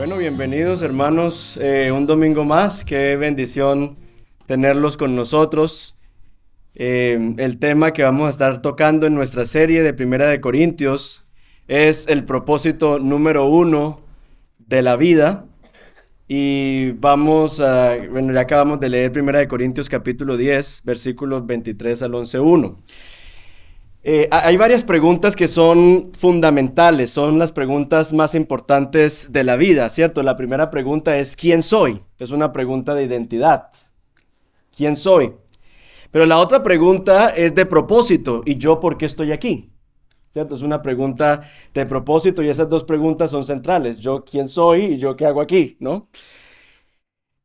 Bueno, bienvenidos hermanos, un domingo más. Qué bendición tenerlos con nosotros. El tema que vamos a estar tocando en nuestra serie de Primera de Corintios es el propósito número 1 de la vida. Y ya acabamos de leer Primera de Corintios capítulo 10, versículos 23 al 11:1. Hay varias preguntas que son fundamentales, son las preguntas más importantes de la vida, ¿cierto? La primera pregunta es ¿quién soy? Es una pregunta de identidad. ¿Quién soy? Pero la otra pregunta es de propósito. ¿Y yo por qué estoy aquí? ¿Cierto? Es una pregunta de propósito y esas dos preguntas son centrales. ¿Yo quién soy y yo qué hago aquí? ¿No?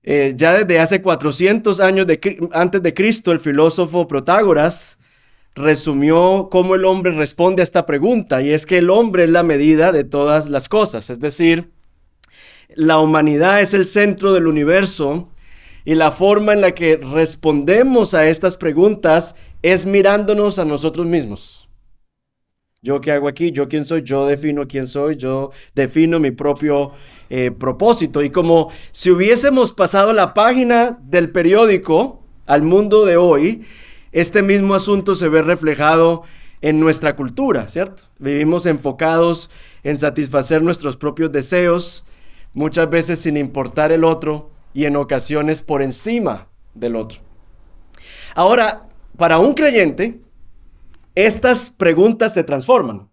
Ya desde hace 400 años antes de Cristo, el filósofo Protágoras resumió cómo el hombre responde a esta pregunta, y es que el hombre es la medida de todas las cosas, es decir, la humanidad es el centro del universo, y la forma en la que respondemos a estas preguntas es mirándonos a nosotros mismos. ¿Yo qué hago aquí? ¿Yo quién soy? Yo defino quién soy, yo defino mi propio propósito, y como si hubiésemos pasado la página del periódico al mundo de hoy, este mismo asunto se ve reflejado en nuestra cultura, ¿cierto? Vivimos enfocados en satisfacer nuestros propios deseos, muchas veces sin importar el otro y en ocasiones por encima del otro. Ahora, para un creyente, estas preguntas se transforman. O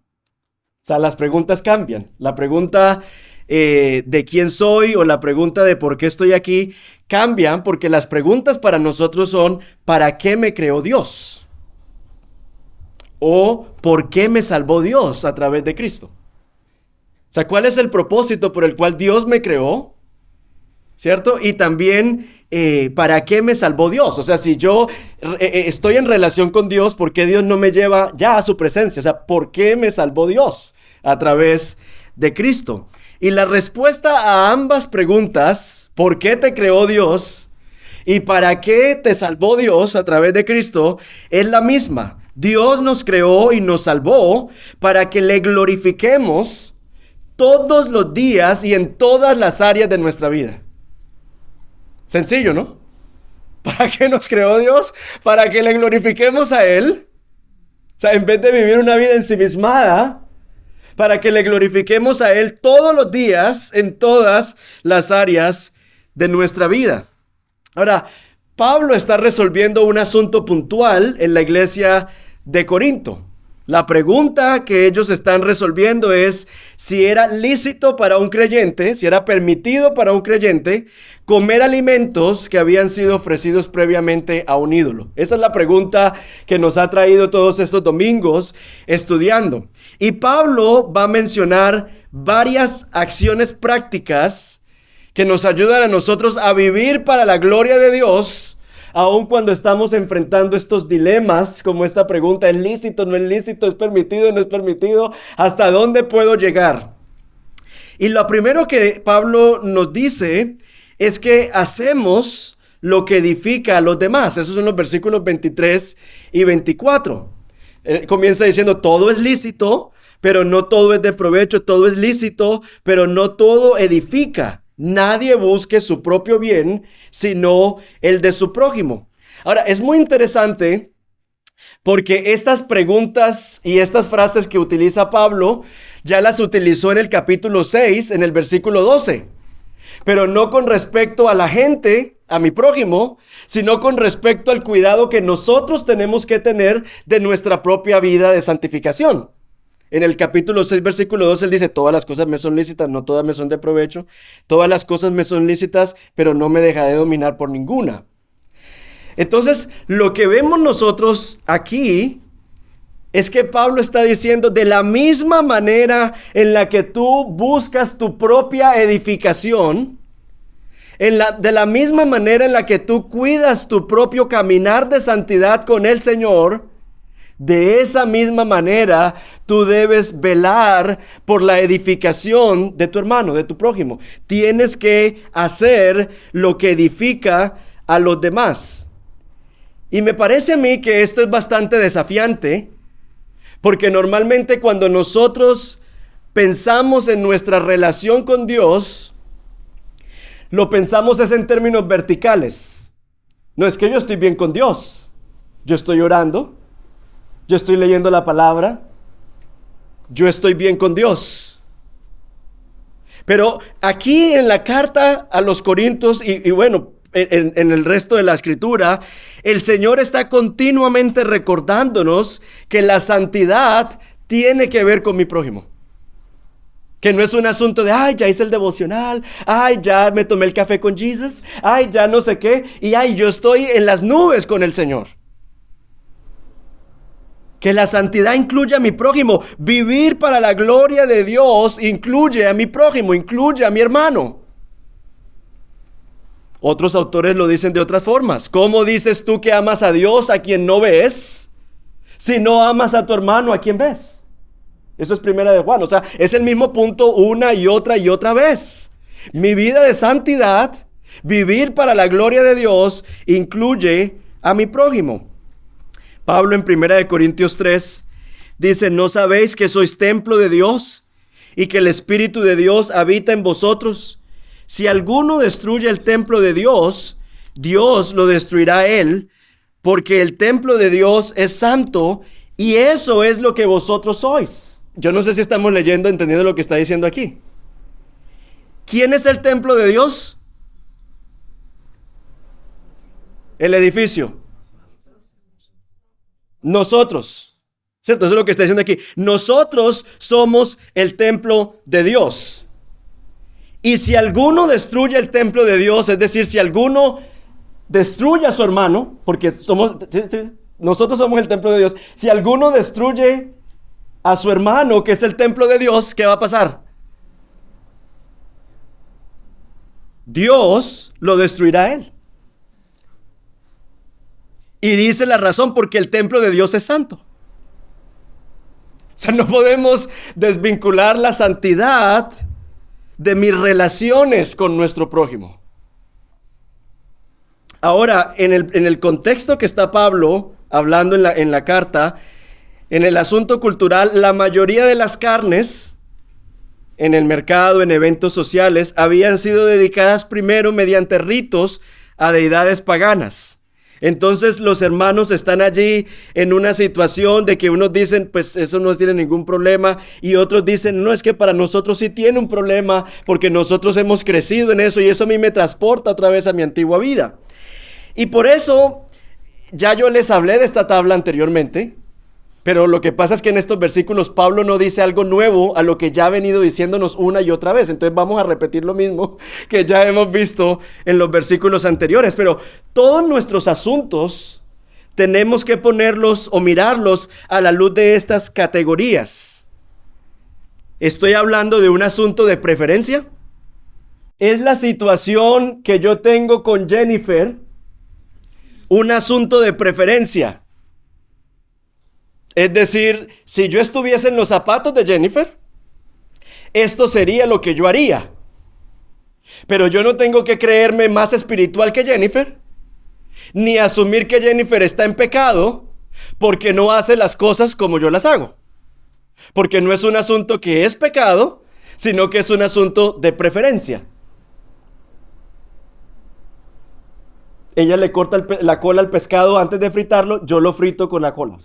sea, las preguntas cambian. La pregunta de quién soy o la pregunta de por qué estoy aquí cambian, porque las preguntas para nosotros son ¿para qué me creó Dios? O ¿por qué me salvó Dios a través de Cristo? O sea, ¿cuál es el propósito por el cual Dios me creó? ¿Cierto? Y también ¿para qué me salvó Dios? O sea, si yo estoy en relación con Dios, ¿por qué Dios no me lleva ya a su presencia? O sea, ¿por qué me salvó Dios a través de Cristo? Y la respuesta a ambas preguntas, ¿por qué te creó Dios? ¿Y para qué te salvó Dios a través de Cristo? Es la misma. Dios nos creó y nos salvó para que le glorifiquemos todos los días y en todas las áreas de nuestra vida. Sencillo, ¿no? ¿Para qué nos creó Dios? Para que le glorifiquemos a Él. O sea, en vez de vivir una vida ensimismada, para que le glorifiquemos a Él todos los días en todas las áreas de nuestra vida. Ahora, Pablo está resolviendo un asunto puntual en la iglesia de Corinto. La pregunta que ellos están resolviendo es si era lícito para un creyente, si era permitido para un creyente comer alimentos que habían sido ofrecidos previamente a un ídolo. Esa es la pregunta que nos ha traído todos estos domingos estudiando. Y Pablo va a mencionar varias acciones prácticas que nos ayudan a nosotros a vivir para la gloria de Dios, aun cuando estamos enfrentando estos dilemas, como esta pregunta: ¿es lícito, no es lícito? ¿Es permitido, no es permitido? ¿Hasta dónde puedo llegar? Y lo primero que Pablo nos dice es que hacemos lo que edifica a los demás. Esos son los versículos 23 y 24. Comienza diciendo: todo es lícito, pero no todo es de provecho. Todo es lícito, pero no todo edifica. Nadie busque su propio bien, sino el de su prójimo. Ahora, es muy interesante porque estas preguntas y estas frases que utiliza Pablo ya las utilizó en el capítulo 6, en el versículo 12. Pero no con respecto a la gente, a mi prójimo, sino con respecto al cuidado que nosotros tenemos que tener de nuestra propia vida de santificación. En el capítulo 6, versículo 2, él dice: todas las cosas me son lícitas, no todas me son de provecho. Todas las cosas me son lícitas, pero no me dejaré dominar por ninguna. Entonces, lo que vemos nosotros aquí es que Pablo está diciendo: de la misma manera en la que tú buscas tu propia edificación, de la misma manera en la que tú cuidas tu propio caminar de santidad con el Señor, de esa misma manera tú debes velar por la edificación de tu hermano, de tu prójimo. Tienes que hacer lo que edifica a los demás. Y me parece a mí que esto es bastante desafiante, porque normalmente cuando nosotros pensamos en nuestra relación con Dios, lo pensamos es en términos verticales. No es que yo estoy bien con Dios. Yo estoy orando. Yo estoy leyendo la palabra. Yo estoy bien con Dios. Pero aquí en la carta a los Corintios y bueno, en el resto de la escritura, el Señor está continuamente recordándonos que la santidad tiene que ver con mi prójimo. Que no es un asunto de, ay, ya hice el devocional, ay, ya me tomé el café con Jesús, ay, ya no sé qué, y ay, yo estoy en las nubes con el Señor. Que la santidad incluye a mi prójimo. Vivir para la gloria de Dios incluye a mi prójimo, incluye a mi hermano. Otros autores lo dicen de otras formas. ¿Cómo dices tú que amas a Dios a quien no ves, si no amas a tu hermano a quien ves? Eso es primera de Juan. O sea, es el mismo punto una y otra vez. Mi vida de santidad, vivir para la gloria de Dios, incluye a mi prójimo. Pablo en 1 Corintios 3 dice, ¿no sabéis que sois templo de Dios y que el Espíritu de Dios habita en vosotros? Si alguno destruye el templo de Dios, Dios lo destruirá a él, porque el templo de Dios es santo y eso es lo que vosotros sois. Yo no sé si estamos leyendo, entendiendo lo que está diciendo aquí. ¿Quién es el templo de Dios? El edificio. Nosotros, ¿cierto? Eso es lo que está diciendo aquí. Nosotros somos el templo de Dios. Y si alguno destruye el templo de Dios, es decir, si alguno destruye a su hermano, porque nosotros somos el templo de Dios. Si alguno destruye a su hermano, que es el templo de Dios, ¿qué va a pasar? Dios lo destruirá a él. Y dice la razón, porque el templo de Dios es santo. O sea, no podemos desvincular la santidad de mis relaciones con nuestro prójimo. Ahora, en el contexto que está Pablo hablando en la carta, en el asunto cultural, la mayoría de las carnes en el mercado, en eventos sociales, habían sido dedicadas primero mediante ritos a deidades paganas. Entonces los hermanos están allí en una situación de que unos dicen, pues eso no tiene ningún problema, y otros dicen, no, es que para nosotros sí tiene un problema, porque nosotros hemos crecido en eso y eso a mí me transporta otra vez a mi antigua vida. Y por eso, ya yo les hablé de esta tabla anteriormente, pero lo que pasa es que en estos versículos Pablo no dice algo nuevo a lo que ya ha venido diciéndonos una y otra vez. Entonces vamos a repetir lo mismo que ya hemos visto en los versículos anteriores. Pero todos nuestros asuntos tenemos que ponerlos o mirarlos a la luz de estas categorías. Estoy hablando de un asunto de preferencia. ¿Es la situación que yo tengo con Jennifer un asunto de preferencia? Es decir, si yo estuviese en los zapatos de Jennifer, esto sería lo que yo haría. Pero yo no tengo que creerme más espiritual que Jennifer, ni asumir que Jennifer está en pecado porque no hace las cosas como yo las hago. Porque no es un asunto que es pecado, sino que es un asunto de preferencia. Ella le corta la cola al pescado antes de fritarlo, yo lo frito con la cola.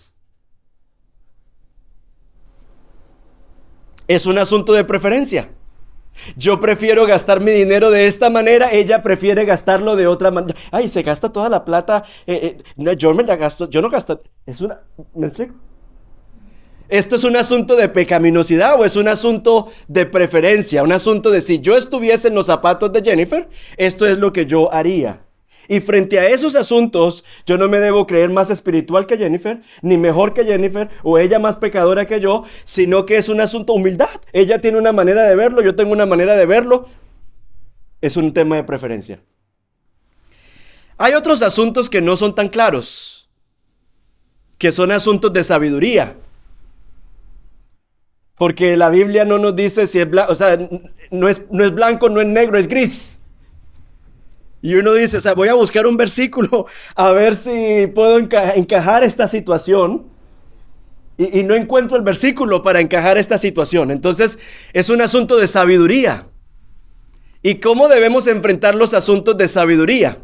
Es un asunto de preferencia. Yo prefiero gastar mi dinero de esta manera, ella prefiere gastarlo de otra manera. Ay, se gasta toda la plata. No, yo me la gasto, yo no gasto. ¿Me explico? ¿Esto es un asunto de pecaminosidad o es un asunto de preferencia? Un asunto de si yo estuviese en los zapatos de Jennifer, esto es lo que yo haría. Y frente a esos asuntos, yo no me debo creer más espiritual que Jennifer, ni mejor que Jennifer, o ella más pecadora que yo, sino que es un asunto de humildad. Ella tiene una manera de verlo, yo tengo una manera de verlo. Es un tema de preferencia. Hay otros asuntos que no son tan claros, que son asuntos de sabiduría. Porque la Biblia no nos dice si es blanco, o sea, no es blanco, no es negro, es gris. Y uno dice, o sea, voy a buscar un versículo a ver si puedo encajar esta situación. Y no encuentro el versículo para encajar esta situación. Entonces, es un asunto de sabiduría. ¿Y cómo debemos enfrentar los asuntos de sabiduría?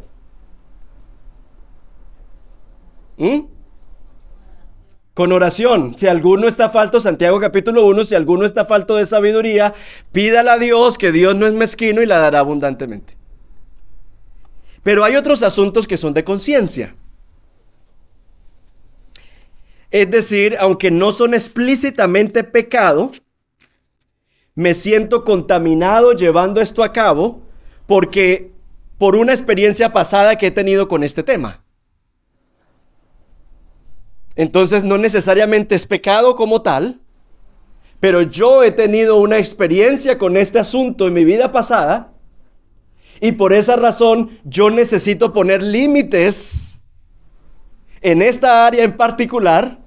Con oración. Si alguno está falto, Santiago capítulo 1, si alguno está falto de sabiduría, pídala a Dios, que Dios no es mezquino y la dará abundantemente. Pero hay otros asuntos que son de conciencia. Es decir, aunque no son explícitamente pecado, me siento contaminado llevando esto a cabo por una experiencia pasada que he tenido con este tema. Entonces no necesariamente es pecado como tal, pero yo he tenido una experiencia con este asunto en mi vida pasada y por esa razón yo necesito poner límites en esta área en particular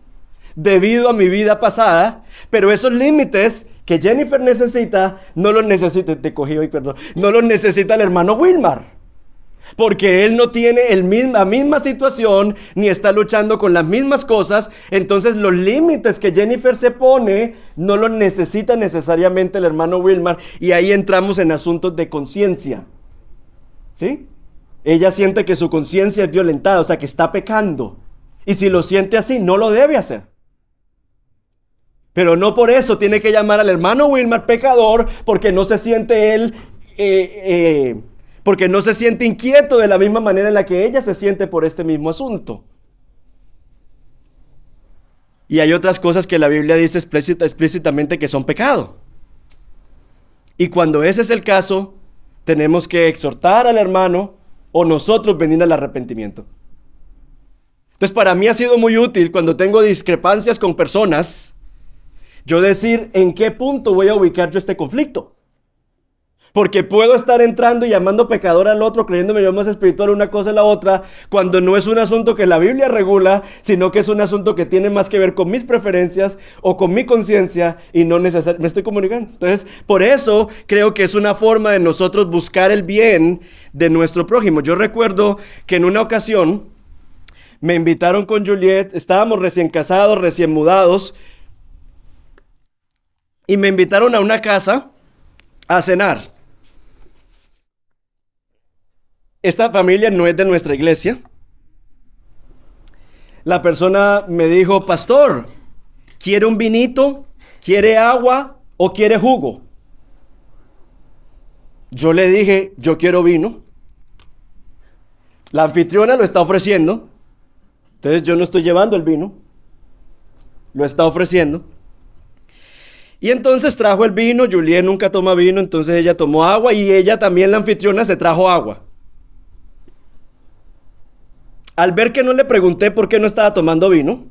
debido a mi vida pasada, pero esos límites que Jennifer necesita, no los necesita, no los necesita el hermano Wilmar. Porque él no tiene la misma situación, ni está luchando con las mismas cosas. Entonces los límites que Jennifer se pone, no los necesita necesariamente el hermano Wilmar. Y ahí entramos en asuntos de conciencia. ¿Sí? Ella siente que su conciencia es violentada, o sea que está pecando. Y si lo siente así, no lo debe hacer. Pero no por eso tiene que llamar al hermano Wilmar pecador, porque no se siente él... porque no se siente inquieto de la misma manera en la que ella se siente por este mismo asunto. Y hay otras cosas que la Biblia dice explícitamente que son pecado. Y cuando ese es el caso, tenemos que exhortar al hermano o nosotros venir al arrepentimiento. Entonces, para mí ha sido muy útil cuando tengo discrepancias con personas, yo decir en qué punto voy a ubicar yo este conflicto. Porque puedo estar entrando y llamando pecador al otro, creyéndome yo más espiritual una cosa y la otra, cuando no es un asunto que la Biblia regula, sino que es un asunto que tiene más que ver con mis preferencias o con mi conciencia y no necesariamente. ¿Me estoy comunicando? Entonces, por eso creo que es una forma de nosotros buscar el bien de nuestro prójimo. Yo recuerdo que en una ocasión me invitaron con Juliet, estábamos recién casados, recién mudados, y me invitaron a una casa a cenar. Esta familia no es de nuestra iglesia. La persona me dijo, pastor, ¿quiere un vinito? ¿Quiere agua? ¿O quiere jugo? Yo le dije, yo quiero vino. La anfitriona lo está ofreciendo. Entonces yo no estoy llevando el vino. Lo está ofreciendo. Y entonces trajo el vino. Juliet nunca toma vino, entonces ella tomó agua y ella también, la anfitriona, se trajo agua. Al ver que no le pregunté por qué no estaba tomando vino,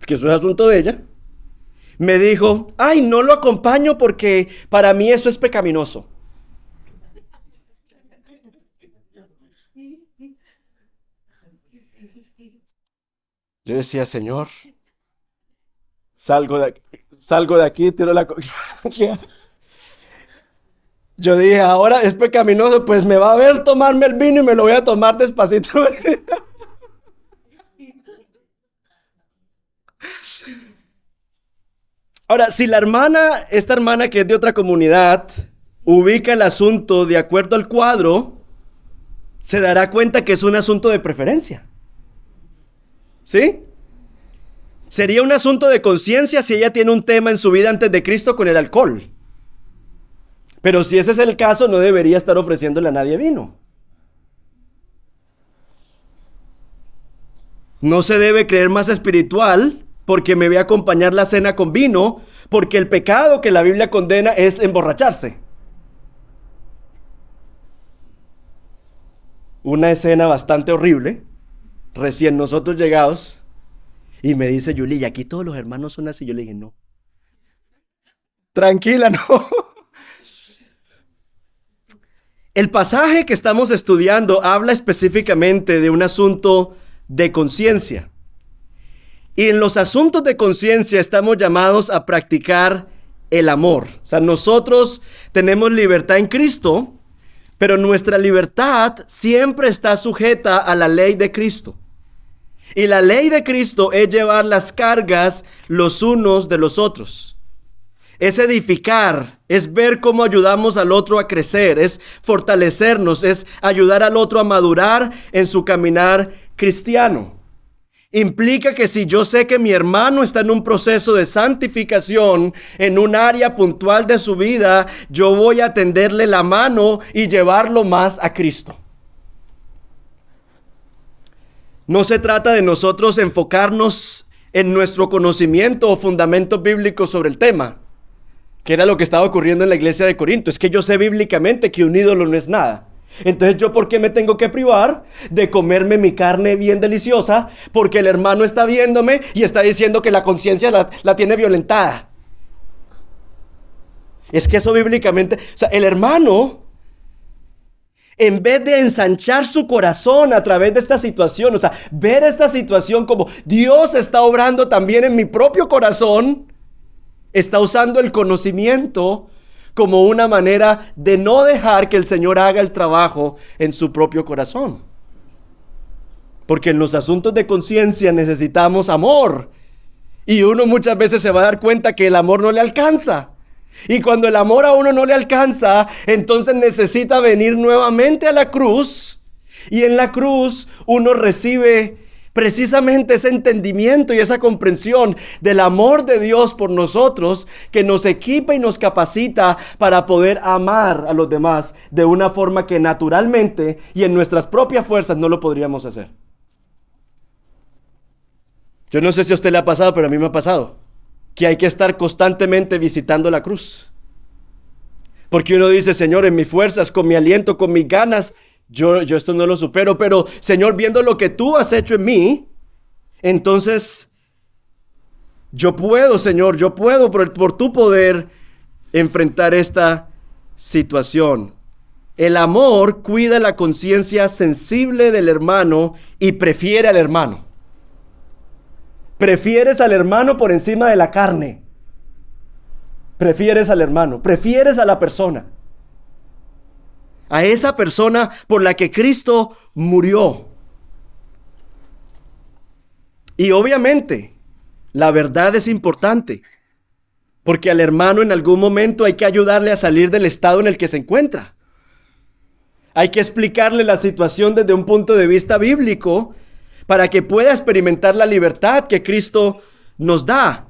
que eso es asunto de ella, me dijo, ay, no lo acompaño porque para mí eso es pecaminoso. Yo decía, Señor, salgo de aquí, tiro la... Yo dije, ahora es pecaminoso, pues me va a ver tomarme el vino y me lo voy a tomar despacito. Ahora, si esta hermana que es de otra comunidad, ubica el asunto de acuerdo al cuadro, se dará cuenta que es un asunto de preferencia. ¿Sí? Sería un asunto de conciencia si ella tiene un tema en su vida antes de Cristo con el alcohol. Pero si ese es el caso, no debería estar ofreciéndole a nadie vino. No se debe creer más espiritual porque me voy a acompañar la cena con vino, porque el pecado que la Biblia condena es emborracharse. Una escena bastante horrible, recién nosotros llegados, y me dice Yuli, ¿y aquí todos los hermanos son así? Yo le dije, no. Tranquila, no. El pasaje que estamos estudiando habla específicamente de un asunto de conciencia. Y en los asuntos de conciencia estamos llamados a practicar el amor. O sea, nosotros tenemos libertad en Cristo, pero nuestra libertad siempre está sujeta a la ley de Cristo. Y la ley de Cristo es llevar las cargas los unos de los otros. es edificar, es ver cómo ayudamos al otro a crecer, es fortalecernos, es ayudar al otro a madurar en su caminar cristiano. Implica que si yo sé que mi hermano está en un proceso de santificación en un área puntual de su vida, yo voy a tenderle la mano y llevarlo más a Cristo. No se trata de nosotros enfocarnos en nuestro conocimiento o fundamentos bíblicos sobre el tema, que era lo que estaba ocurriendo en la iglesia de Corinto. Es que yo sé bíblicamente que un ídolo no es nada. Entonces, ¿yo por qué me tengo que privar de comerme mi carne bien deliciosa? Porque el hermano está viéndome y está diciendo que la conciencia la tiene violentada. Es que eso bíblicamente, o sea, el hermano, en vez de ensanchar su corazón a través de esta situación, o sea, ver esta situación como Dios está obrando también en mi propio corazón, está usando el conocimiento como una manera de no dejar que el Señor haga el trabajo en su propio corazón. Porque en los asuntos de conciencia necesitamos amor. Y uno muchas veces se va a dar cuenta que el amor no le alcanza. Y cuando el amor a uno no le alcanza, entonces necesita venir nuevamente a la cruz. Y en la cruz uno recibe precisamente ese entendimiento y esa comprensión del amor de Dios por nosotros, que nos equipa y nos capacita para poder amar a los demás de una forma que naturalmente y en nuestras propias fuerzas no lo podríamos hacer. Yo no sé si a usted le ha pasado, pero a mí me ha pasado que hay que estar constantemente visitando la cruz. Porque uno dice, Señor, en mis fuerzas, con mi aliento, con mis ganas, yo esto no lo supero, pero Señor, viendo lo que tú has hecho en mí, entonces yo puedo, Señor, yo puedo por tu poder enfrentar esta situación. El amor cuida la conciencia sensible del hermano y prefiere al hermano. Prefieres al hermano por encima de la carne. Prefieres al hermano, prefieres a la persona. A esa persona por la que Cristo murió. Y obviamente, la verdad es importante, porque al hermano en algún momento hay que ayudarle a salir del estado en el que se encuentra. Hay que explicarle la situación desde un punto de vista bíblico para que pueda experimentar la libertad que Cristo nos da.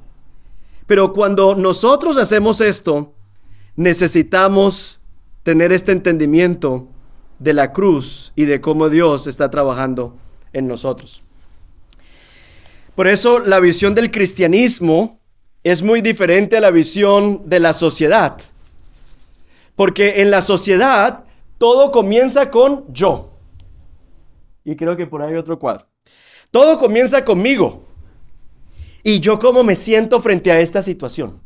Pero cuando nosotros hacemos esto, necesitamos tener este entendimiento de la cruz y de cómo Dios está trabajando en nosotros. Por eso la visión del cristianismo es muy diferente a la visión de la sociedad. Porque en la sociedad todo comienza con yo. Y creo que por ahí hay otro cuadro. Todo comienza conmigo. Y yo cómo me siento frente a esta situación.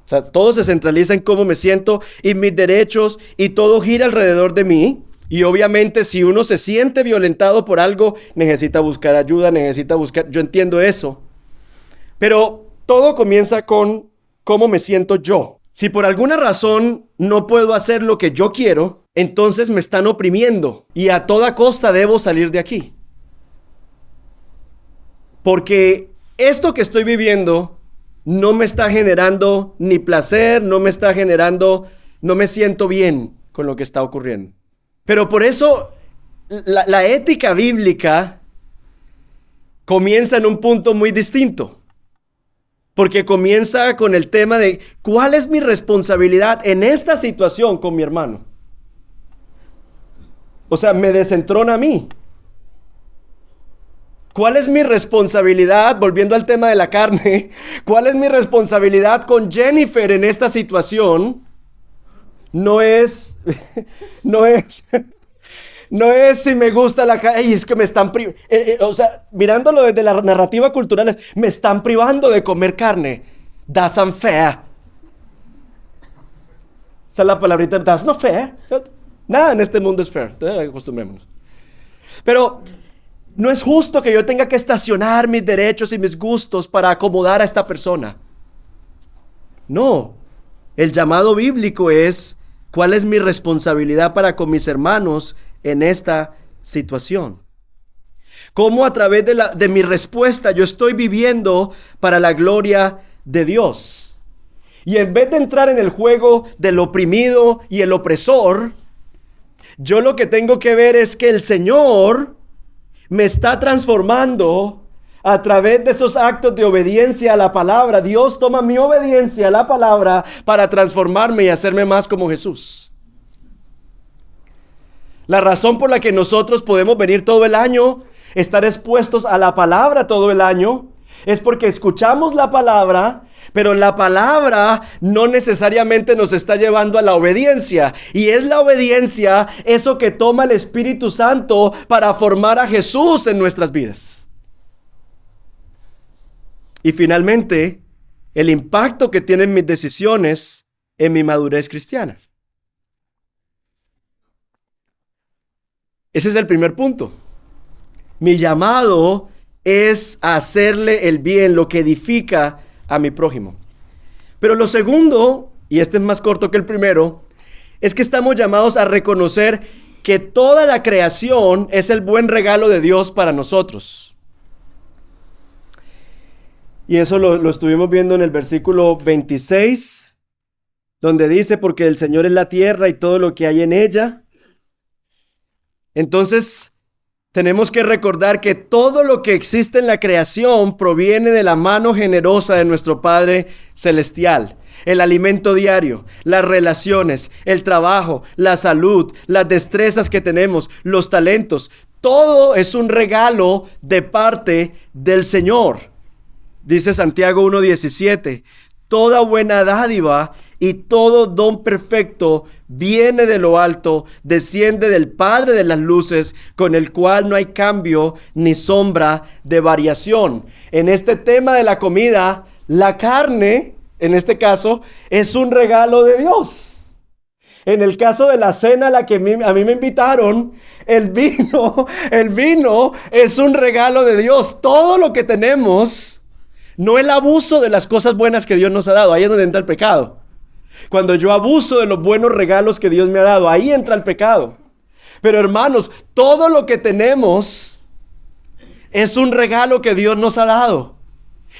O sea, todo se centraliza en cómo me siento y mis derechos y todo gira alrededor de mí. Y obviamente si uno se siente violentado por algo, necesita buscar ayuda, yo entiendo eso. Pero todo comienza con cómo me siento yo. Si por alguna razón no puedo hacer lo que yo quiero, entonces me están oprimiendo y a toda costa debo salir de aquí. Porque esto que estoy viviendo no me está generando ni placer, no me siento bien con lo que está ocurriendo. Pero por eso la ética bíblica comienza en un punto muy distinto. Porque comienza con el tema de ¿cuál es mi responsabilidad en esta situación con mi hermano? O sea, me desentrona a mí. ¿Cuál es mi responsabilidad, volviendo al tema de la carne? ¿Cuál es mi responsabilidad con Jennifer en esta situación? No es si me gusta la carne, es que me están privando. O sea, mirándolo desde la narrativa cultural, me están privando de comer carne. That's unfair. Esa es la palabrita, that's not fair. Nada en este mundo es fair, acostumbrémonos. Pero no es justo que yo tenga que estacionar mis derechos y mis gustos para acomodar a esta persona. No, el llamado bíblico es ¿cuál es mi responsabilidad para con mis hermanos en esta situación? ¿Cómo a través de mi respuesta yo estoy viviendo para la gloria de Dios. Y en vez de entrar en el juego del oprimido y el opresor, yo lo que tengo que ver es que el Señor me está transformando a través de esos actos de obediencia a la palabra. Dios toma mi obediencia a la palabra para transformarme y hacerme más como Jesús. La razón por la que nosotros podemos venir todo el año, estar expuestos a la palabra todo el año, es porque escuchamos la palabra, pero la palabra no necesariamente nos está llevando a la obediencia. Y es la obediencia eso que toma el Espíritu Santo para formar a Jesús en nuestras vidas. Y finalmente, el impacto que tienen mis decisiones en mi madurez cristiana. Ese es el primer punto. Mi llamado es hacerle el bien, lo que edifica a mi prójimo. Pero lo segundo, y este es más corto que el primero, es que estamos llamados a reconocer que toda la creación es el buen regalo de Dios para nosotros. Y eso lo estuvimos viendo en el versículo 26, donde dice, porque el Señor es la tierra y todo lo que hay en ella. Entonces, tenemos que recordar que todo lo que existe en la creación proviene de la mano generosa de nuestro Padre Celestial. El alimento diario, las relaciones, el trabajo, la salud, las destrezas que tenemos, los talentos. Todo es un regalo de parte del Señor. Dice Santiago 1:17. Toda buena dádiva y todo don perfecto viene de lo alto, desciende del Padre de las luces, con el cual no hay cambio ni sombra de variación. En este tema de la comida, la carne, en este caso, es un regalo de Dios. En el caso de la cena a la que a mí me invitaron, el vino es un regalo de Dios. Todo lo que tenemos, no el abuso de las cosas buenas que Dios nos ha dado. Ahí es donde entra el pecado. Cuando yo abuso de los buenos regalos que Dios me ha dado, ahí entra el pecado. Pero hermanos, todo lo que tenemos es un regalo que Dios nos ha dado.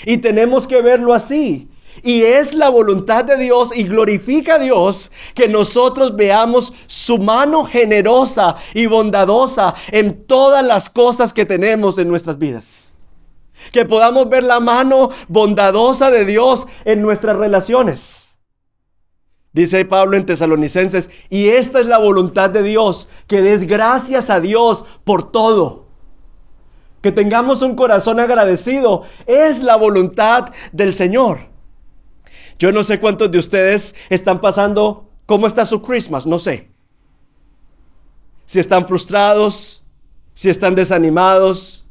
Y tenemos que verlo así. Y es la voluntad de Dios y glorifica a Dios que nosotros veamos su mano generosa y bondadosa en todas las cosas que tenemos en nuestras vidas. Que podamos ver la mano bondadosa de Dios en nuestras relaciones. Dice Pablo en Tesalonicenses, y esta es la voluntad de Dios, que des gracias a Dios por todo. Que tengamos un corazón agradecido, es la voluntad del Señor. Yo no sé cuántos de ustedes están pasando, ¿cómo está su Christmas? No sé. Si están frustrados, si están desanimados,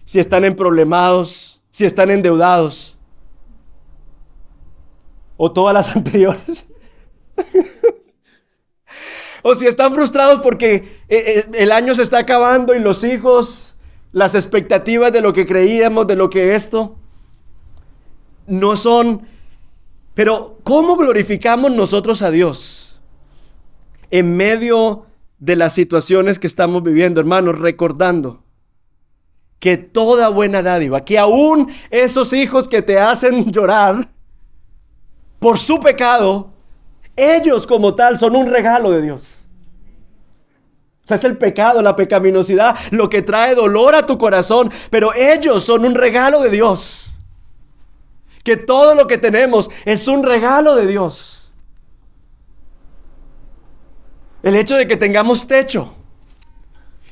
si están emproblemados, si están endeudados, o todas las anteriores. O si están frustrados porque el año se está acabando y los hijos, las expectativas de lo que creíamos, de lo que esto, no son. Pero ¿cómo glorificamos nosotros a Dios en medio de las situaciones que estamos viviendo, hermanos? Recordando que toda buena dádiva, que aún esos hijos que te hacen llorar por su pecado, ellos como tal son un regalo de Dios. O sea, es el pecado, la pecaminosidad, lo que trae dolor a tu corazón, pero ellos son un regalo de Dios. Que todo lo que tenemos es un regalo de Dios. El hecho de que tengamos techo,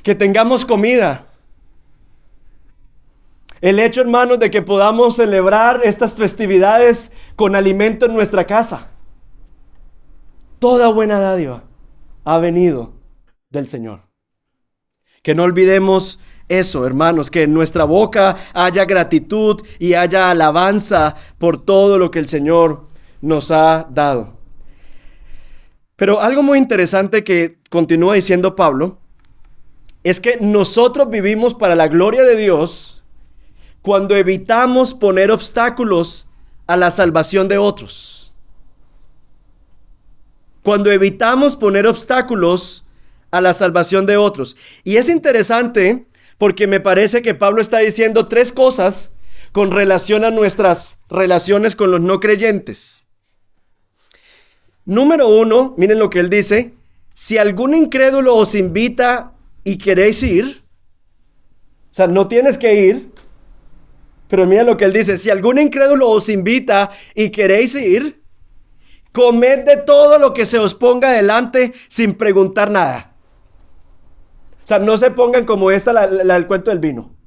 que tengamos comida, el hecho, hermanos, de que podamos celebrar estas festividades con alimento en nuestra casa. Toda buena dádiva ha venido del Señor. Que no olvidemos eso, hermanos, que en nuestra boca haya gratitud y haya alabanza por todo lo que el Señor nos ha dado. Pero algo muy interesante que continúa diciendo Pablo es que nosotros vivimos para la gloria de Dios cuando evitamos poner obstáculos a la salvación de otros. Cuando evitamos poner obstáculos a la salvación de otros. Y es interesante porque me parece que Pablo está diciendo tres cosas con relación a nuestras relaciones con los no creyentes. Número 1, miren lo que él dice: si algún incrédulo os invita y queréis ir, o sea, no tienes que ir, pero mira lo que él dice: si algún incrédulo os invita y queréis ir, comed de todo lo que se os ponga delante sin preguntar nada. O sea, no se pongan como esta, el cuento del vino.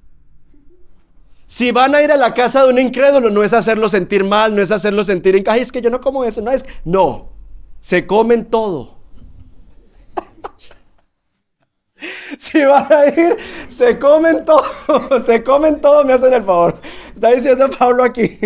Si van a ir a la casa de un incrédulo, no es hacerlo sentir mal, no es hacerlo sentir ay, es que yo no como eso, no, se comen todo. Si van a ir, se comen todo, me hacen el favor. Está diciendo Pablo aquí.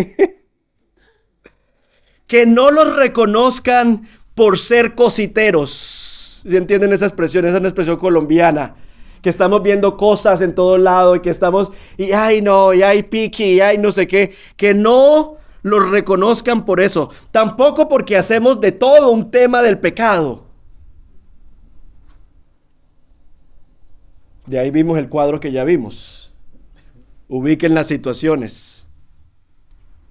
Que no los reconozcan por ser cositeros. ¿Sí entienden esa expresión? Esa es una expresión colombiana. Que estamos viendo cosas en todo lado y que estamos, y ay no, y ay piqui, y ay no sé qué. Que no los reconozcan por eso. Tampoco porque hacemos de todo un tema del pecado. De ahí vimos el cuadro que ya vimos. Ubiquen las situaciones.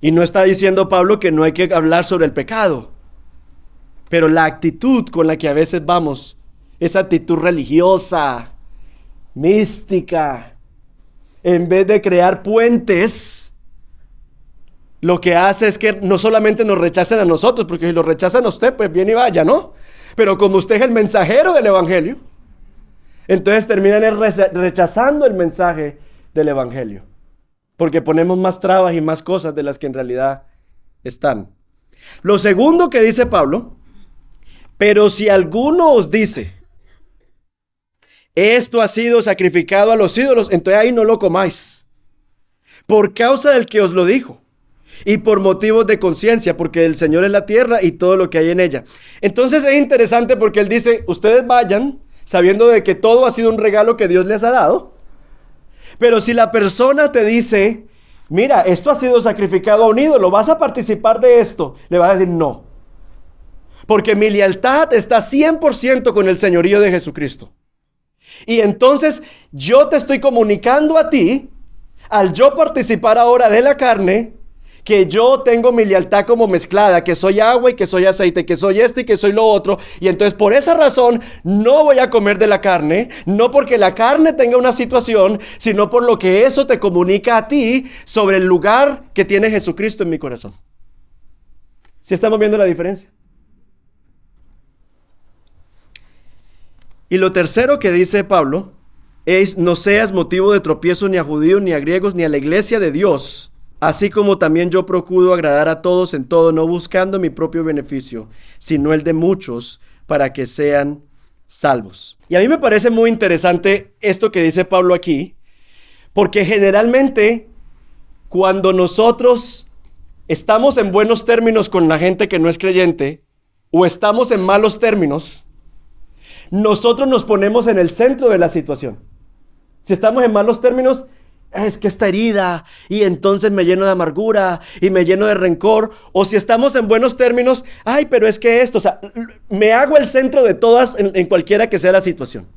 Y no está diciendo Pablo que no hay que hablar sobre el pecado. Pero la actitud con la que a veces vamos, esa actitud religiosa, mística, en vez de crear puentes, lo que hace es que no solamente nos rechacen a nosotros, porque si lo rechazan a usted, pues bien y vaya, ¿no? Pero como usted es el mensajero del evangelio, entonces terminan rechazando el mensaje del evangelio, porque ponemos más trabas y más cosas de las que en realidad están. Lo segundo que dice Pablo: pero si alguno os dice, esto ha sido sacrificado a los ídolos, entonces ahí no lo comáis, por causa del que os lo dijo, y por motivos de conciencia, porque el Señor es la tierra y todo lo que hay en ella. Entonces es interesante porque él dice: ustedes vayan sabiendo de que todo ha sido un regalo que Dios les ha dado. Pero si la persona te dice, mira, esto ha sido sacrificado a un ídolo, ¿vas a participar de esto? Le vas a decir no, porque mi lealtad está 100% con el señorío de Jesucristo. Y entonces yo te estoy comunicando a ti, al yo participar ahora de la carne, que yo tengo mi lealtad como mezclada, que soy agua y que soy aceite, que soy esto y que soy lo otro. Y entonces por esa razón no voy a comer de la carne, no porque la carne tenga una situación, sino por lo que eso te comunica a ti sobre el lugar que tiene Jesucristo en mi corazón. ¿Sí estamos viendo la diferencia? Y lo tercero que dice Pablo es: no seas motivo de tropiezo ni a judíos, ni a griegos, ni a la iglesia de Dios, así como también yo procuro agradar a todos en todo, no buscando mi propio beneficio, sino el de muchos, para que sean salvos. Y a mí me parece muy interesante esto que dice Pablo aquí, porque generalmente cuando nosotros estamos en buenos términos con la gente que no es creyente, o estamos en malos términos, nosotros nos ponemos en el centro de la situación. Si estamos en malos términos, es que está herida y entonces me lleno de amargura y me lleno de rencor. O si estamos en buenos términos, ay, pero es que esto, o sea, me hago el centro de todas en cualquiera que sea la situación.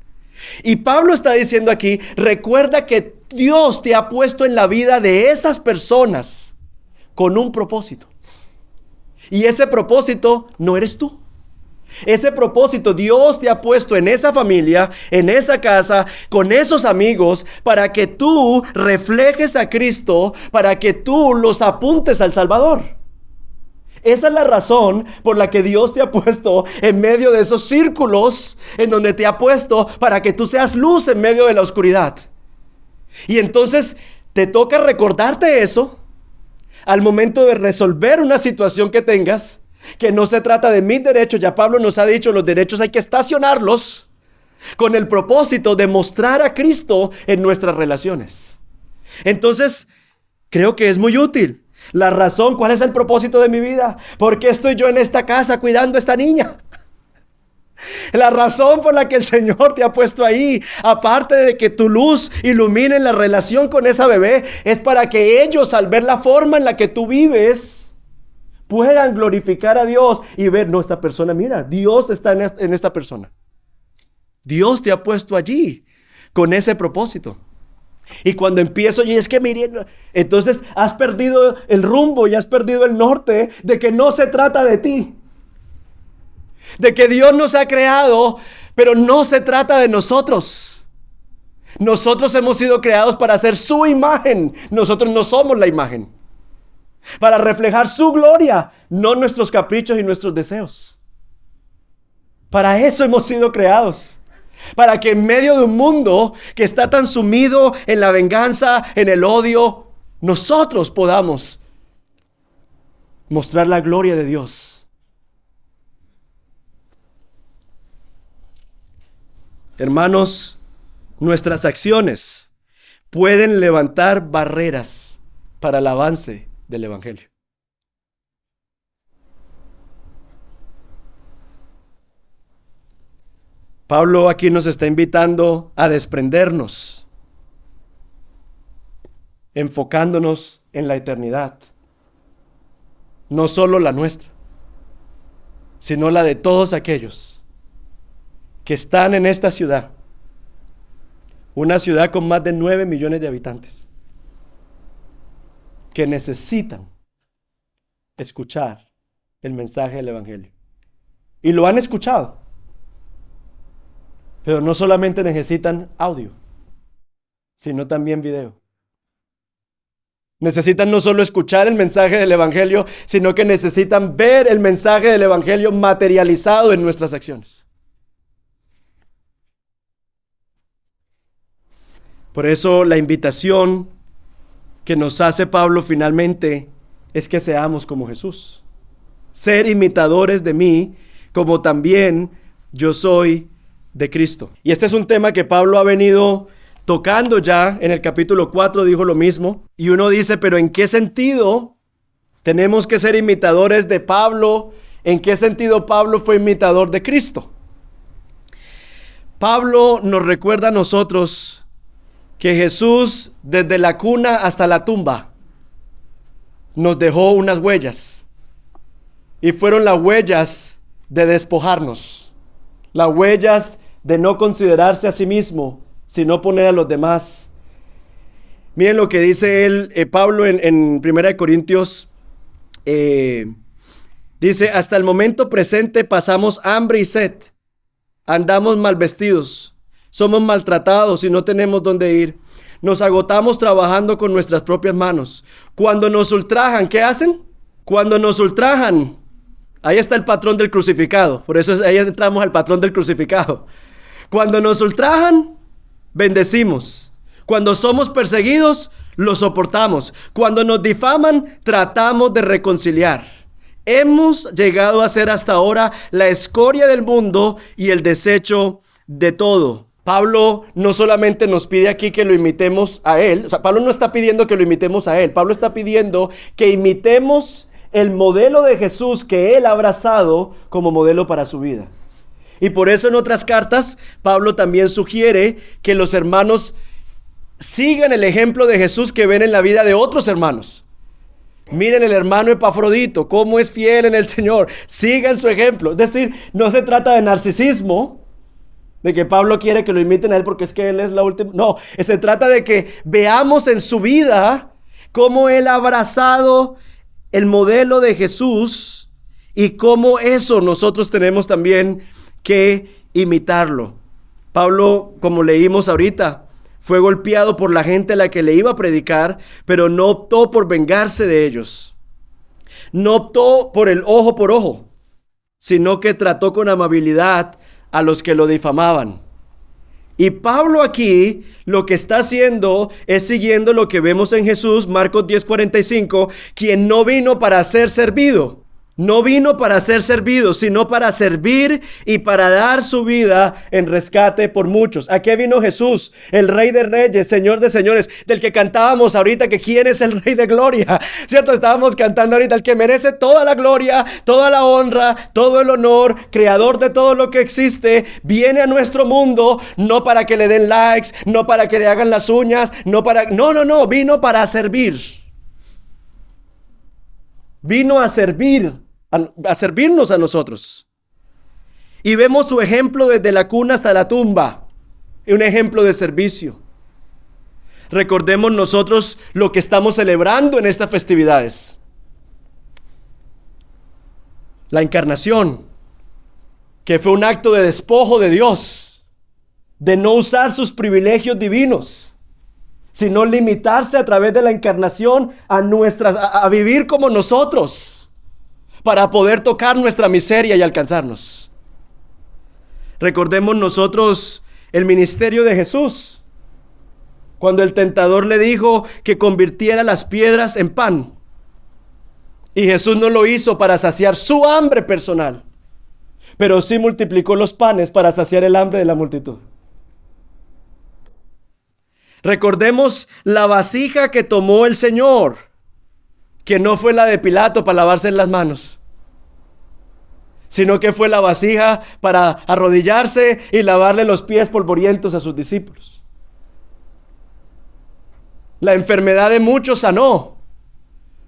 Y Pablo está diciendo aquí: recuerda que Dios te ha puesto en la vida de esas personas con un propósito. Y ese propósito no eres tú. Ese propósito Dios te ha puesto en esa familia, en esa casa, con esos amigos, para que tú reflejes a Cristo, para que tú los apuntes al Salvador. Esa es la razón por la que Dios te ha puesto en medio de esos círculos, en donde te ha puesto para que tú seas luz en medio de la oscuridad. Y entonces te toca recordarte eso al momento de resolver una situación que tengas, que no se trata de mis derechos. Ya Pablo nos ha dicho, los derechos hay que estacionarlos con el propósito de mostrar a Cristo en nuestras relaciones. Entonces, creo que es muy útil. La razón, ¿cuál es el propósito de mi vida? ¿Por qué estoy yo en esta casa cuidando a esta niña? La razón por la que el Señor te ha puesto ahí, aparte de que tu luz ilumine la relación con esa bebé, es para que ellos, al ver la forma en la que tú vives, puedan glorificar a Dios y ver, no, esta persona, mira, Dios está en esta persona. Dios te ha puesto allí con ese propósito. Y cuando empiezo, y es que miren, entonces has perdido el rumbo y has perdido el norte de que no se trata de ti. De que Dios nos ha creado, pero no se trata de nosotros. Nosotros hemos sido creados para hacer su imagen. Nosotros no somos la imagen. Para reflejar su gloria, no nuestros caprichos y nuestros deseos. Para eso hemos sido creados. Para que en medio de un mundo que está tan sumido en la venganza, en el odio, nosotros podamos mostrar la gloria de Dios. Hermanos, nuestras acciones pueden levantar barreras para el avance del Evangelio. Pablo aquí nos está invitando a desprendernos, enfocándonos en la eternidad. No solo la nuestra, sino la de todos aquellos que están en esta ciudad. Una ciudad con más de 9 millones de habitantes, que necesitan escuchar el mensaje del Evangelio. Y lo han escuchado. Pero no solamente necesitan audio, sino también video. Necesitan no solo escuchar el mensaje del Evangelio, sino que necesitan ver el mensaje del Evangelio materializado en nuestras acciones. Por eso la invitación que nos hace Pablo finalmente es que seamos como Jesús. Ser imitadores de mí, como también yo soy de Cristo. Y este es un tema que Pablo ha venido tocando ya. En el capítulo 4 dijo lo mismo. Y uno dice, pero ¿en qué sentido tenemos que ser imitadores de Pablo? ¿En qué sentido Pablo fue imitador de Cristo? Pablo nos recuerda a nosotros que Jesús, desde la cuna hasta la tumba, nos dejó unas huellas. Y fueron las huellas de despojarnos. Las huellas de no considerarse a sí mismo, sino poner a los demás. Miren lo que dice Pablo en 1 Corintios. Dice, hasta el momento presente pasamos hambre y sed, andamos mal vestidos, somos maltratados y no tenemos dónde ir. Nos agotamos trabajando con nuestras propias manos. Cuando nos ultrajan, ¿qué hacen? Cuando nos ultrajan, ahí está el patrón del crucificado. Por eso ahí entramos al patrón del crucificado. Cuando nos ultrajan, bendecimos. Cuando somos perseguidos, lo soportamos. Cuando nos difaman, tratamos de reconciliar. Hemos llegado a ser hasta ahora la escoria del mundo y el desecho de todo. Pablo no solamente nos pide aquí que lo imitemos a él. O sea, Pablo no está pidiendo que lo imitemos a él. Pablo está pidiendo que imitemos el modelo de Jesús que él ha abrazado como modelo para su vida. Y por eso en otras cartas, Pablo también sugiere que los hermanos sigan el ejemplo de Jesús que ven en la vida de otros hermanos. Miren el hermano Epafrodito, cómo es fiel en el Señor. Sigan su ejemplo. Es decir, no se trata de narcisismo, de que Pablo quiere que lo imiten a él porque es que él es la última. No, se trata de que veamos en su vida cómo él ha abrazado el modelo de Jesús y cómo eso nosotros tenemos también que imitarlo. Pablo, como leímos ahorita, fue golpeado por la gente a la que le iba a predicar, pero no optó por vengarse de ellos. No optó por el ojo por ojo, sino que trató con amabilidad a los que lo difamaban. Y Pablo aquí lo que está haciendo es siguiendo lo que vemos en Jesús, Marcos 10:45, quien no vino para ser servido. No vino para ser servido, sino para servir y para dar su vida en rescate por muchos. ¿A qué vino Jesús? El Rey de Reyes, Señor de Señores, del que cantábamos ahorita, que quién es el Rey de Gloria, ¿cierto? Estábamos cantando ahorita, el que merece toda la gloria, toda la honra, todo el honor, creador de todo lo que existe, viene a nuestro mundo, no para que le den likes, no para que le hagan las uñas, no, vino para servir. Vino a servir. A servirnos a nosotros. Y vemos su ejemplo desde la cuna hasta la tumba. Un ejemplo de servicio. recordemos nosotros lo que estamos celebrando en estas festividades. La encarnación, que fue un acto de despojo de Dios, de no usar sus privilegios divinos, sino limitarse a través de la encarnación a vivir como nosotros, para poder tocar nuestra miseria y alcanzarnos. Recordemos nosotros el ministerio de Jesús, cuando el tentador le dijo que convirtiera las piedras en pan. Y Jesús no lo hizo para saciar su hambre personal, pero sí multiplicó los panes para saciar el hambre de la multitud. Recordemos la vasija que tomó el Señor, que no fue la de Pilato para lavarse las manos, sino que fue la vasija para arrodillarse y lavarle los pies polvorientos a sus discípulos. La enfermedad de muchos sanó,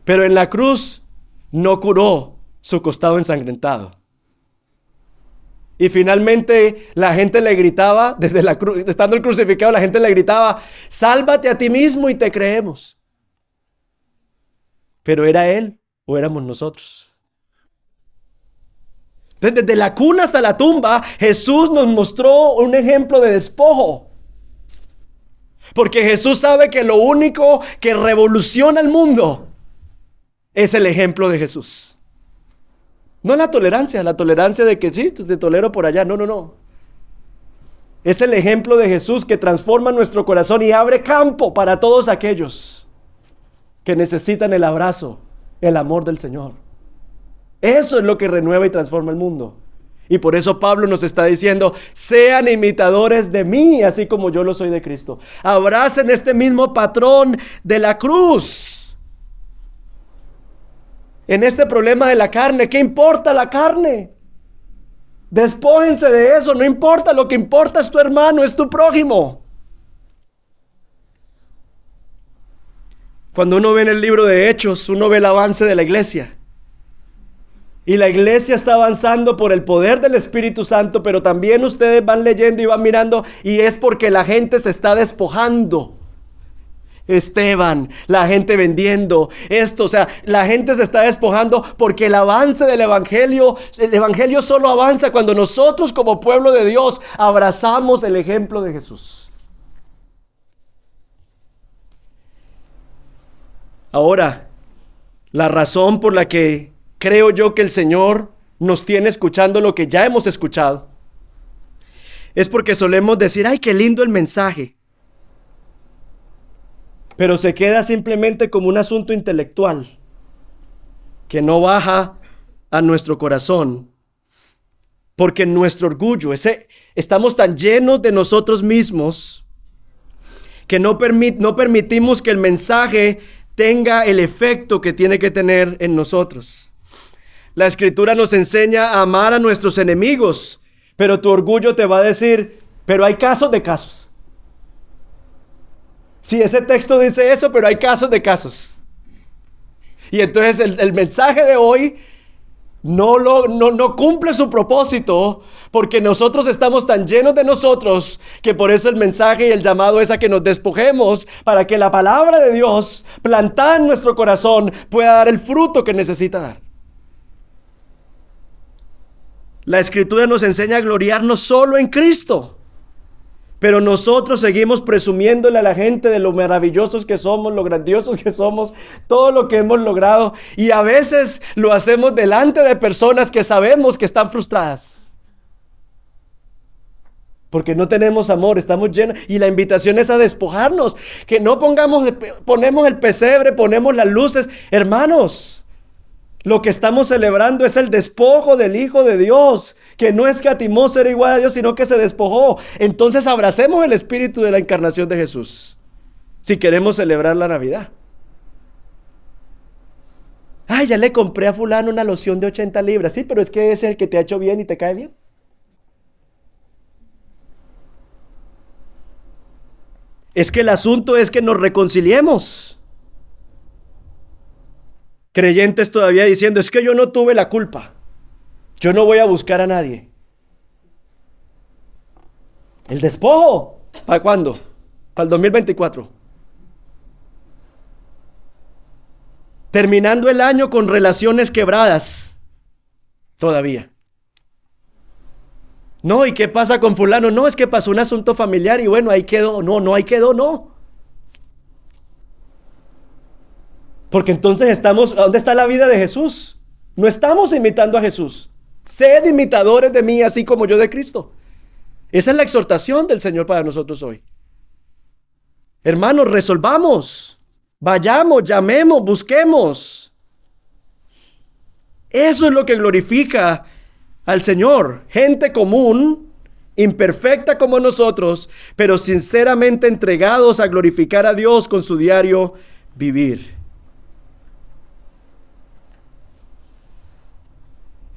pero en la cruz no curó su costado ensangrentado. Y finalmente la gente le gritaba, desde la cruz, estando el crucificado, la gente le gritaba: sálvate a ti mismo y te creemos. Pero ¿era él o éramos nosotros? Entonces, desde la cuna hasta la tumba, Jesús nos mostró un ejemplo de despojo. Porque Jesús sabe que lo único que revoluciona el mundo es el ejemplo de Jesús. No la tolerancia de que sí, te tolero por allá. No. Es el ejemplo de Jesús que transforma nuestro corazón y abre campo para todos aquellos que necesitan el abrazo, el amor del Señor. Eso es lo que renueva y transforma el mundo. Y por eso Pablo nos está diciendo: sean imitadores de mí, así como yo lo soy de Cristo. Abracen este mismo patrón de la cruz. En este problema de la carne, ¿qué importa la carne? Despójense de eso, no importa, lo que importa es tu hermano, es tu prójimo. Cuando uno ve en el libro de Hechos, uno ve el avance de la iglesia. Y la iglesia está avanzando por el poder del Espíritu Santo, pero también ustedes van leyendo y van mirando, y es porque la gente se está despojando. Esteban, la gente vendiendo esto, o sea, la gente se está despojando porque el avance del evangelio solo avanza cuando nosotros como pueblo de Dios abrazamos el ejemplo de Jesús. Ahora, la razón por la que creo yo que el Señor nos tiene escuchando lo que ya hemos escuchado es porque solemos decir: ay, qué lindo el mensaje. Pero se queda simplemente como un asunto intelectual que no baja a nuestro corazón, porque en nuestro orgullo estamos tan llenos de nosotros mismos que no permitimos que el mensaje tenga el efecto que tiene que tener en nosotros. La Escritura nos enseña a amar a nuestros enemigos, pero tu orgullo te va a decir: pero hay casos de casos. Sí, ese texto dice eso, pero hay casos de casos. Y entonces el mensaje de hoy no cumple su propósito, porque nosotros estamos tan llenos de nosotros que por eso el mensaje y el llamado es a que nos despojemos para que la palabra de Dios plantada en nuestro corazón pueda dar el fruto que necesita dar. La Escritura nos enseña a gloriarnos solo en Cristo. Pero nosotros seguimos presumiéndole a la gente de lo maravillosos que somos, lo grandiosos que somos, todo lo que hemos logrado. Y a veces lo hacemos delante de personas que sabemos que están frustradas. Porque no tenemos amor, estamos llenos. Y la invitación es a despojarnos. Que no ponemos el pesebre, ponemos las luces. Hermanos, lo que estamos celebrando es el despojo del Hijo de Dios, que no escatimó ser igual a Dios, sino que se despojó. Entonces abracemos el espíritu de la encarnación de Jesús, si queremos celebrar la Navidad. Ay, ya le compré a fulano una loción de 80 libras. Sí, pero es que es el que te ha hecho bien y te cae bien. Es que el asunto es que nos reconciliemos. Creyentes todavía diciendo: es que yo no tuve la culpa, yo no voy a buscar a nadie. ¿El despojo? ¿Para cuándo? Para el 2024. terminando el año con relaciones quebradas todavía. No, ¿y qué pasa con fulano? No, es que pasó un asunto familiar y bueno, ahí quedó. No, ahí quedó, no. Porque entonces ¿dónde está la vida de Jesús? No estamos imitando a Jesús. Sed imitadores de mí, así como yo de Cristo. Esa es la exhortación del Señor para nosotros hoy. Hermanos, resolvamos. Vayamos, llamemos, busquemos. Eso es lo que glorifica al Señor. Gente común, imperfecta como nosotros, pero sinceramente entregados a glorificar a Dios con su diario vivir.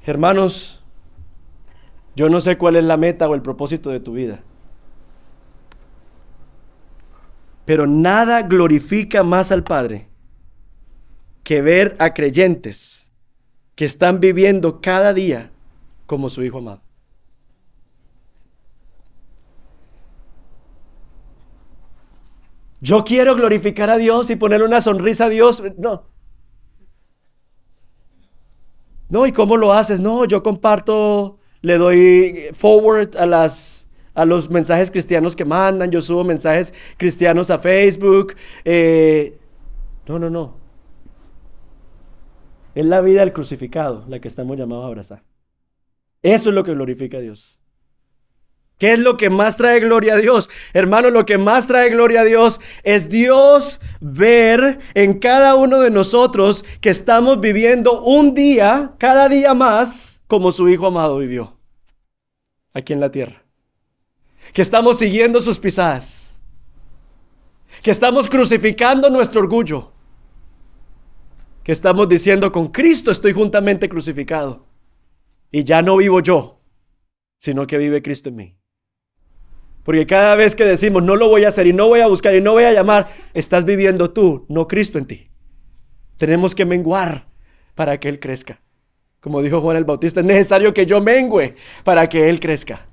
Hermanos, yo no sé cuál es la meta o el propósito de tu vida, pero nada glorifica más al Padre que ver a creyentes que están viviendo cada día como su Hijo amado. Yo quiero glorificar a Dios y ponerle una sonrisa a Dios. No, ¿y cómo lo haces? No, yo comparto, le doy forward a los mensajes cristianos que mandan, yo subo mensajes cristianos a Facebook. No. Es la vida del crucificado la que estamos llamados a abrazar. Eso es lo que glorifica a Dios. ¿Qué es lo que más trae gloria a Dios? Hermano, lo que más trae gloria a Dios es Dios ver en cada uno de nosotros que estamos viviendo un día, cada día más, como su Hijo amado vivió aquí en la tierra. Que estamos siguiendo sus pisadas. Que estamos crucificando nuestro orgullo. Que estamos diciendo, con Cristo estoy juntamente crucificado. Y ya no vivo yo, sino que vive Cristo en mí. Porque cada vez que decimos, no lo voy a hacer y no voy a buscar y no voy a llamar, estás viviendo tú, no Cristo en ti. Tenemos que menguar para que Él crezca. Como dijo Juan el Bautista, es necesario que yo mengüe para que Él crezca.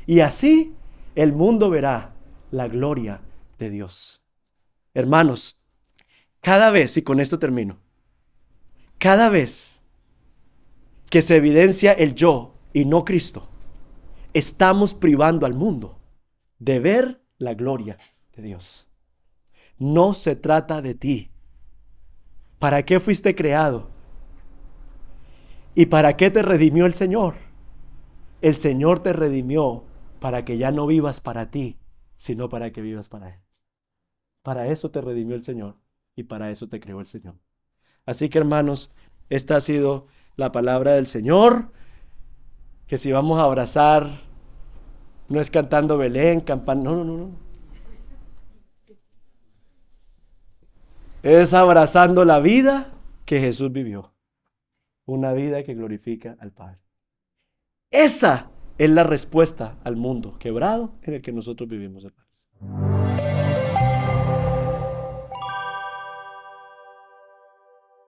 Y así el mundo verá la gloria de Dios. Hermanos, cada vez, y con esto termino, cada vez que se evidencia el yo y no Cristo, estamos privando al mundo de ver la gloria de Dios. No se trata de ti. ¿Para qué fuiste creado? ¿Y para qué te redimió el Señor? El Señor te redimió para que ya no vivas para ti, sino para que vivas para Él. Para eso te redimió el Señor y para eso te creó el Señor. Así que, hermanos, esta ha sido la palabra del Señor, que si vamos a abrazar, no es cantando Belén, no. Es abrazando la vida que Jesús vivió. Una vida que glorifica al Padre. Esa es la respuesta al mundo quebrado en el que nosotros vivimos, hermano.